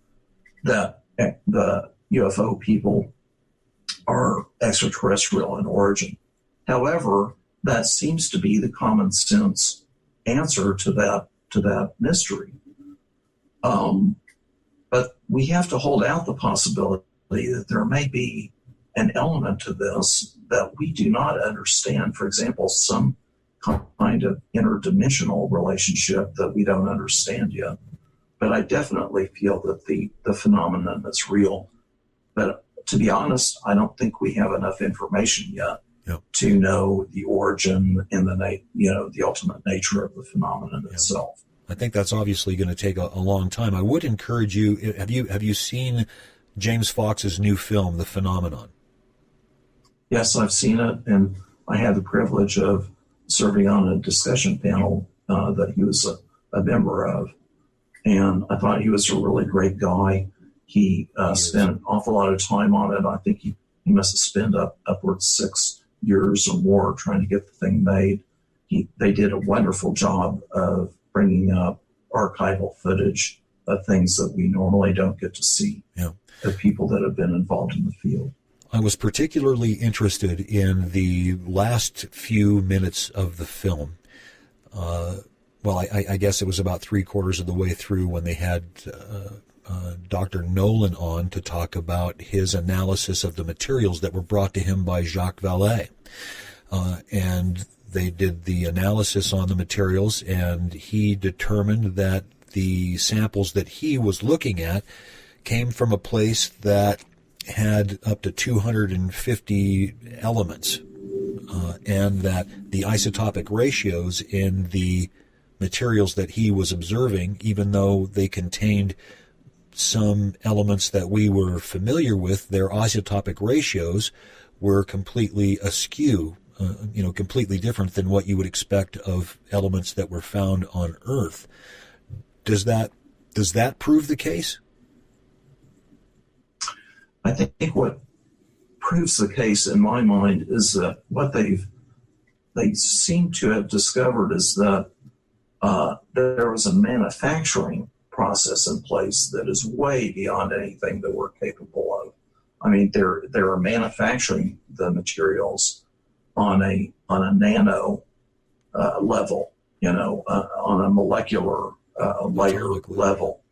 Speaker 2: that the UFO people are extraterrestrial in origin. However, that seems to be the common sense answer to that mystery. But we have to hold out the possibility that there may be an element to this that we do not understand. For example, some kind of interdimensional relationship that we don't understand yet. But I definitely feel that the phenomenon is real. But to be honest, I don't think we have enough information yet to know the origin and the ultimate nature of the phenomenon itself.
Speaker 1: I think that's obviously going to take a long time. I would encourage you. Have you seen James Fox's new film, The Phenomenon.
Speaker 2: Yes, I've seen it, and I had the privilege of serving on a discussion panel that he was a member of. And I thought he was a really great guy. He spent an awful lot of time on it. I think he must have spent upwards 6 years or more trying to get the thing made. They did a wonderful job of bringing up archival footage of things that we normally don't get to see, of people that have been involved in the field.
Speaker 1: I was particularly interested in the last few minutes of the film. I guess it was about 3/4 of the way through when they had Dr. Nolan on to talk about his analysis of the materials that were brought to him by Jacques Vallée. And they did the analysis on the materials, and he determined that the samples that he was looking at came from a place that had up to 250 elements, and that the isotopic ratios in the materials that he was observing, even though they contained some elements that we were familiar with, their isotopic ratios were completely askew, completely different than what you would expect of elements that were found on Earth. Does that prove the case?
Speaker 2: I think what proves the case in my mind is that what they seem to have discovered is that there was a manufacturing process in place that is way beyond anything that we're capable of. I mean, they're manufacturing the materials on a nano level, on a molecular layer level,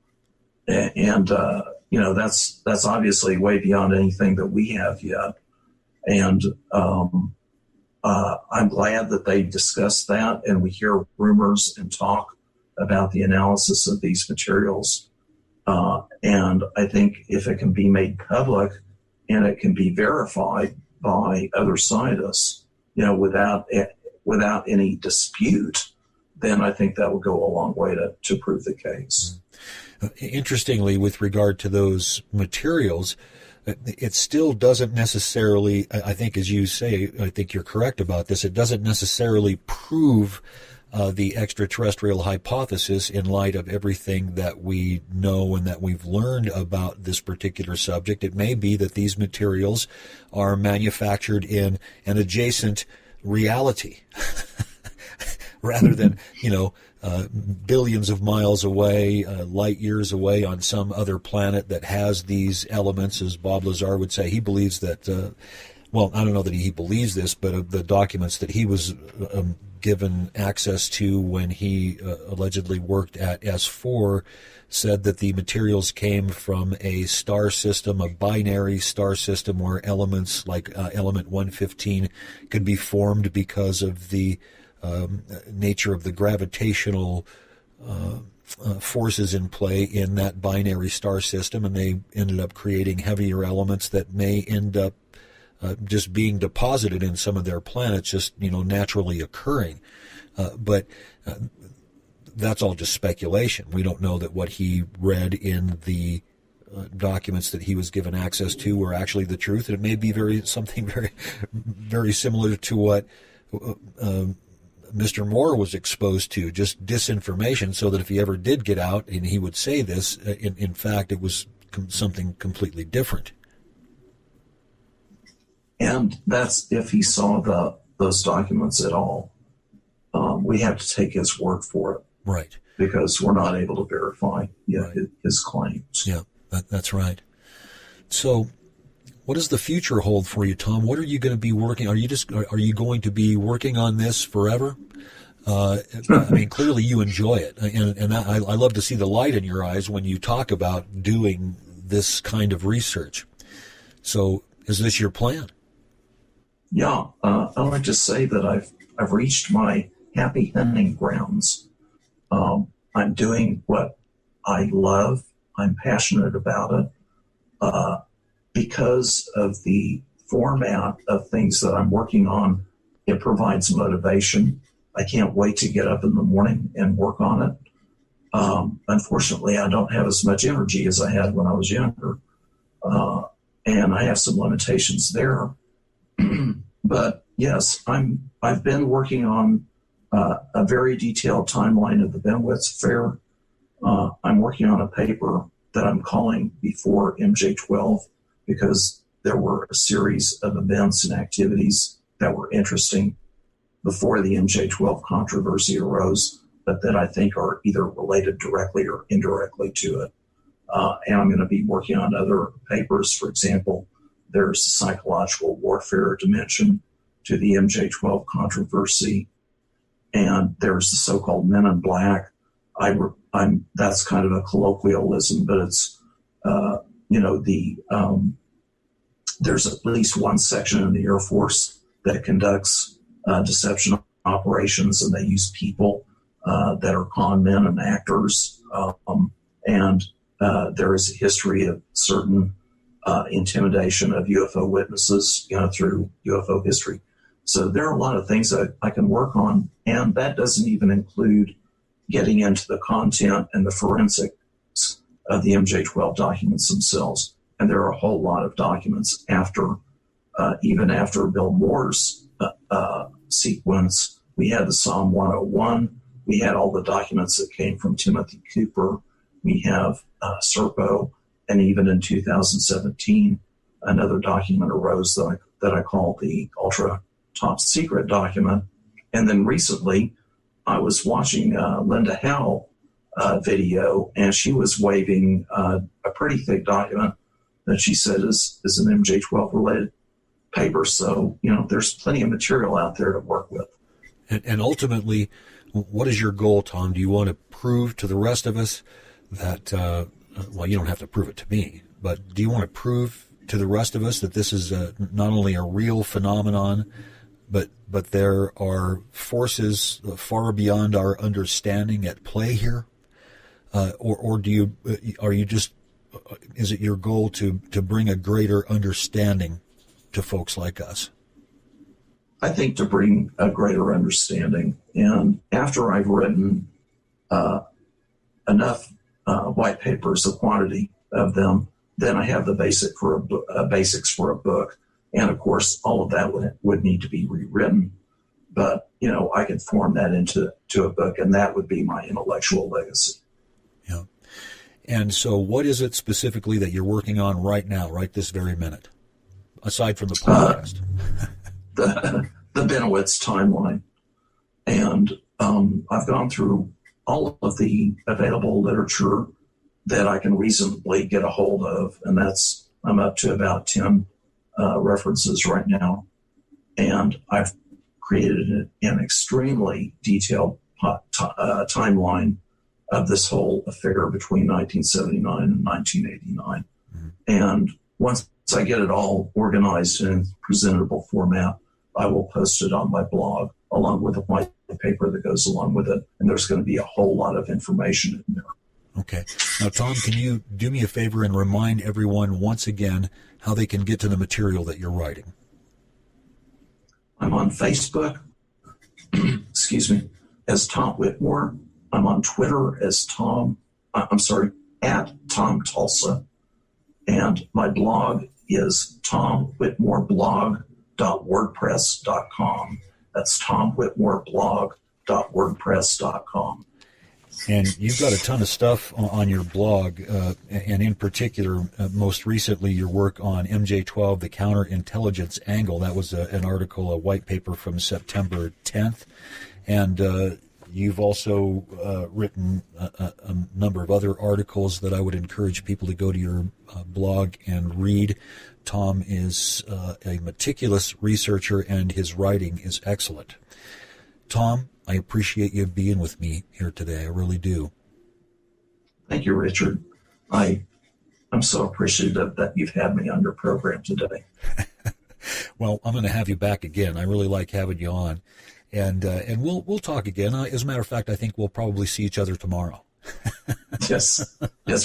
Speaker 2: and that's obviously way beyond anything that we have yet. And I'm glad that they discussed that, and we hear rumors and talk about the analysis of these materials. And I think if it can be made public and it can be verified by other scientists, without any dispute, then I think that would go a long way to prove the case.
Speaker 1: Interestingly, with regard to those materials, it still doesn't necessarily, I think as you say, I think you're correct about this, it doesn't necessarily prove the extraterrestrial hypothesis in light of everything that we know and that we've learned about this particular subject. It may be that these materials are manufactured in an adjacent reality rather than, billions of miles away, light years away on some other planet that has these elements, as Bob Lazar would say. He believes that, I don't know that he believes this, but the documents that he was given access to when he allegedly worked at S4 said that the materials came from a star system, a binary star system, where elements like element 115 could be formed because of the nature of the gravitational forces in play in that binary star system, and they ended up creating heavier elements that may end up just being deposited in some of their planets, just naturally occurring. But that's all just speculation. We don't know that what he read in the documents that he was given access to were actually the truth, and it may be something very, very similar to what Mr. Moore was exposed to, just disinformation, so that if he ever did get out and he would say this, in fact, it was something completely different.
Speaker 2: And that's if he saw those documents at all. We have to take his word for it.
Speaker 1: Right.
Speaker 2: Because we're not able to verify his claims.
Speaker 1: Yeah, that's right. So what does the future hold for you, Tom? What are you going to be working? Are you going to be working on this forever? I mean, clearly you enjoy it, and I love to see the light in your eyes when you talk about doing this kind of research. So, is this your plan?
Speaker 2: Yeah, I like to say that I've reached my happy hunting grounds. I'm doing what I love. I'm passionate about it. Because of the format of things that I'm working on, it provides motivation. I can't wait to get up in the morning and work on it. Unfortunately, I don't have as much energy as I had when I was younger. and I have some limitations there. But yes, I've been working on a very detailed timeline of the Benwitz affair. I'm working on a paper that I'm calling Before MJ-12 because there were a series of events and activities that were interesting before the MJ-12 controversy arose, but that I think are either related directly or indirectly to it. And I'm going to be working on other papers. For example, there's the psychological warfare dimension to the MJ-12 controversy, and there's the so-called Men in Black. That's kind of a colloquialism, but it's there's at least one section in the Air Force that conducts deception operations, and they use people that are con men and actors, and there is a history of certain intimidation of UFO witnesses, through UFO history. So there are a lot of things that I can work on, and that doesn't even include getting into the content and the forensics of the MJ-12 documents themselves. And there are a whole lot of documents even after Bill Moore's sequence. We had the Psalm 101. We had all the documents that came from Timothy Cooper. We have Serpo, and even in 2017, another document arose that I call the Ultra Top Secret document. And then recently, I was watching Linda Howe video, and she was waving a pretty thick document that she said is an MJ-12 related paper. So, there's plenty of material out there to work with.
Speaker 1: And ultimately, what is your goal, Tom? Do you want to prove to the rest of us that, well, you don't have to prove it to me, but do you want to prove to the rest of us that this is not only a real phenomenon, but there are forces far beyond our understanding at play here? Or is it your goal to bring a greater understanding to folks like us?
Speaker 2: I think to bring a greater understanding. And after I've written enough white papers, a quantity of them, then I have the basics for a book. And of course, all of that would need to be rewritten. But, I could form that into a book, and that would be my intellectual legacy.
Speaker 1: Yeah. And so what is it specifically that you're working on right now, right this very minute, aside from the podcast?
Speaker 2: The Benowitz timeline. And I've gone through all of the available literature that I can reasonably get a hold of, and I'm up to about 10 references right now. And I've created an extremely detailed timeline of this whole affair between 1979 and 1989. Mm-hmm. And once I get it all organized in presentable format, I will post it on my blog along with a white paper that goes along with it. And there's going to be a whole lot of information in there.
Speaker 1: Okay. Now, Tom, can you do me a favor and remind everyone once again how they can get to the material that you're writing?
Speaker 2: I'm on Facebook, as Tom Whitmore. I'm on Twitter as at Tom Tulsa. And my blog is tomwhitmoreblog.wordpress.com. That's tomwhitmoreblog.wordpress.com.
Speaker 1: And you've got a ton of stuff on your blog, and in particular, most recently, your work on MJ-12, the counterintelligence angle. That was an article, a white paper from September 10th. And you've also written a number of other articles that I would encourage people to go to your blog and read. Tom is a meticulous researcher, and his writing is excellent. Tom, I appreciate you being with me here today. I really do.
Speaker 2: Thank you, Richard. I'm so appreciative that you've had me on your program today.
Speaker 1: Well, I'm going to have you back again. I really like having you on. And we'll talk again. As a matter of fact, I think we'll probably see each other tomorrow.
Speaker 2: Yes,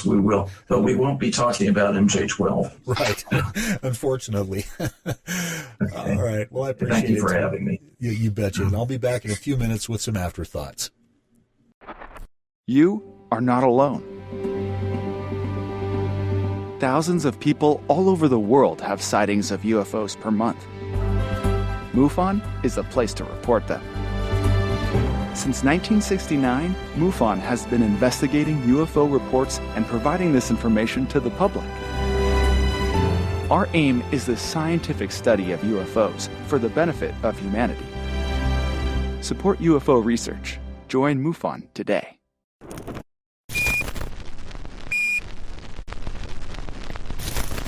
Speaker 2: we will. But we won't be talking about MJ-12.
Speaker 1: Right. Unfortunately. Okay. All right. Well, I appreciate it.
Speaker 2: Thank you for having me.
Speaker 1: You betcha. And I'll be back in a few minutes with some afterthoughts.
Speaker 3: You are not alone. Thousands of people all over the world have sightings of UFOs per month. MUFON is the place to report them. Since 1969, MUFON has been investigating UFO reports and providing this information to the public. Our aim is the scientific study of UFOs for the benefit of humanity. Support UFO research. Join MUFON today.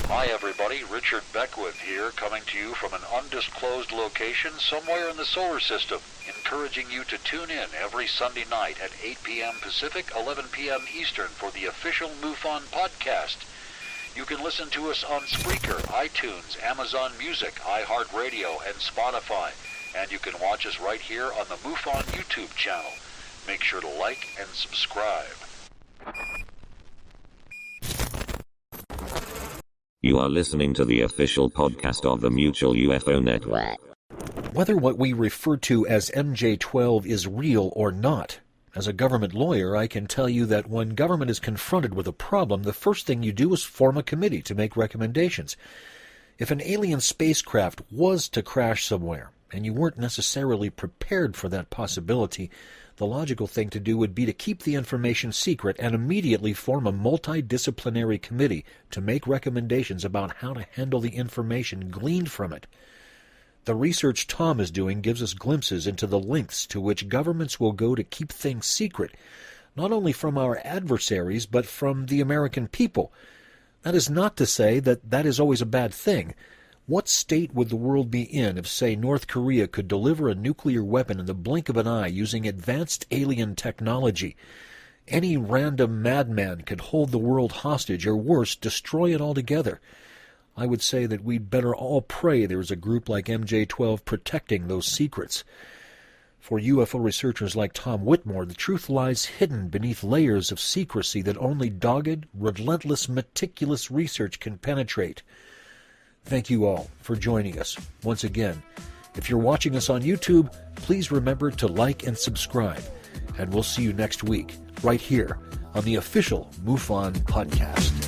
Speaker 1: Hi everybody, Richard Beckwith here, coming to you from an undisclosed location somewhere in the solar system, encouraging you to tune in every Sunday night at 8 p.m. Pacific, 11 p.m. Eastern for the official MUFON podcast. You can listen to us on Spreaker, iTunes, Amazon Music, iHeartRadio, and Spotify. And you can watch us right here on the MUFON YouTube channel. Make sure to like and subscribe.
Speaker 4: You are listening to the official podcast of the Mutual UFO Network.
Speaker 1: Whether what we refer to as MJ-12 is real or not, as a government lawyer, I can tell you that when government is confronted with a problem, the first thing you do is form a committee to make recommendations. If an alien spacecraft was to crash somewhere, and you weren't necessarily prepared for that possibility, the logical thing to do would be to keep the information secret and immediately form a multidisciplinary committee to make recommendations about how to handle the information gleaned from it. The research Tom is doing gives us glimpses into the lengths to which governments will go to keep things secret, not only from our adversaries, but from the American people. That is not to say that that is always a bad thing. What state would the world be in if, say, North Korea could deliver a nuclear weapon in the blink of an eye using advanced alien technology? Any random madman could hold the world hostage, or worse, destroy it altogether. I would say that we'd better all pray there's a group like MJ-12 protecting those secrets. For UFO researchers like Tom Whitmore, the truth lies hidden beneath layers of secrecy that only dogged, relentless, meticulous research can penetrate. Thank you all for joining us. Once again, if you're watching us on YouTube, please remember to like and subscribe. And we'll see you next week, right here on the official MUFON podcast.